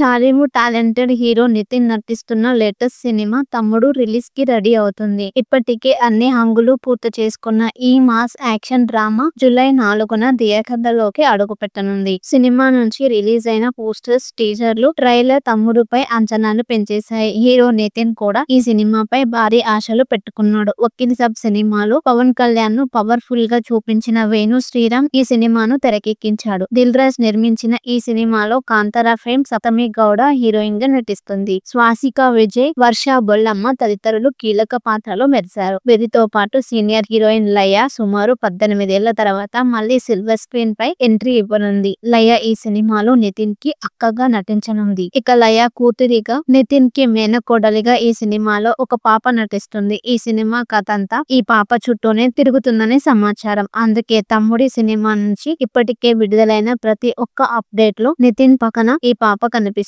Tollywood talented hero Nithin నటిస్తున్న latest cinema Thammudu release కి ready అవుతుంది. ఇప్పటికే అన్ని హంగులు పూర్తి చేసుకున్న ఈ మాస్ యాక్షన్ డ్రామా జూలై 4న థియేటర్లలోకి అడుగుపెట్టనుంది. సినిమా నుంచి రిలీజ్ అయిన పోస్టర్స్, టీజర్లు, ట్రైలర్ తమ్ముడుపై అంచనాలు పెంచేశాయి. హీరో నితిన్ కూడా ఈ సినిమాపై భారీ ఆశలు పెట్టుకున్నాడు. వకీల్ సాబ్ సినిమాలో పవన్ కళ్యాణ్ ను పవర్ఫుల్ గా చూపించిన వేణు శ్రీరామ్ ఈ సినిమాను తెరకెక్కించాడు. దిల్ రాజు నిర్మించిన ఈ సినిమాలో కాంతారా ఫేమ్ సతమి గౌడ హీరోయిన్ గా నటిస్తుంది. స్వాసికా విజయ్, వర్ష బొల్లమ్మ తదితరులు కీలక పాత్రలో మెరిశారు. వీరితో పాటు సీనియర్ హీరోయిన్ లయ సుమారు 18 ఏళ్ల తర్వాత మళ్లీ సిల్వర్ స్క్రీన్ పై ఎంట్రీ ఇవ్వనుంది. లయ ఈ సినిమాలో నితిన్ కి అక్కగా నటించనుంది. ఇక లయ కూతురిగా, నితిన్ కి మేనకోడలిగా ఈ సినిమాలో ఒక పాప నటిస్తుంది. ఈ సినిమా కథ అంతా ఈ పాప చుట్టూనే తిరుగుతుందని సమాచారం. అందుకే తమ్ముడి సినిమా నుంచి ఇప్పటికే విడుదలైన ప్రతి ఒక్క అప్డేట్ లో నితిన్ పక్కన ఈ పాప కనిపిస్తుంది.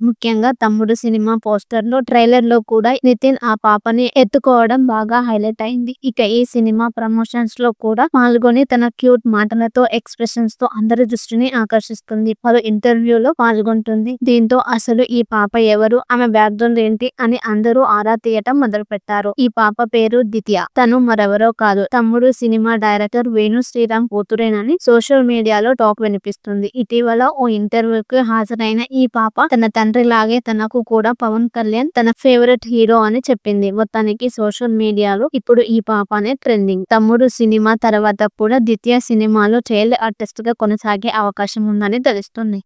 ముఖ్యంగా తమ్ముడు సినిమా పోస్టర్ లో, ట్రైలర్ లో కూడా నితిన్ ఆ పాపని ఎత్తుకోవడం బాగా హైలైట్ అయింది. ఇక ఈ సినిమా ప్రమోషన్స్ లో కూడా పాల్గొని తన క్యూట్ మాటలతో, ఎక్స్ప్రెషన్స్ తో అందరి దృష్టిని ఆకర్షిస్తుంది. పలు ఇంటర్వ్యూలో పాల్గొంటుంది. దీంతో అసలు ఈ పాప ఎవరు, ఆమె బ్యాక్గ్రౌండ్ ఏంటి అని అందరూ ఆరా తీయటం మొదలు పెట్టారు. ఈ పాప పేరు దిత్య. తను మరెవరో కాదు, తమ్ముడు సినిమా డైరెక్టర్ వేణు శ్రీరామ్ కూతురేనని సోషల్ మీడియాలో టాక్ వినిపిస్తుంది. ఇటీవల ఓ ఇంటర్వ్యూకి హాజరైన ఈ పాప తన తండ్రి లాగే తనకు కూడా పవన్ కళ్యాణ్ తన ఫేవరెట్ హీరో అని చెప్పింది. మొత్తానికి సోషల్ మీడియాలో ఇప్పుడు ఈ పాపనే ట్రెండింగ్. తమ్ముడు సినిమా తర్వాత కూడా దిత్య సినిమాలో చైల్డ్ ఆర్టిస్ట్ గా కొనసాగే అవకాశం ఉందని తెలుస్తుంది.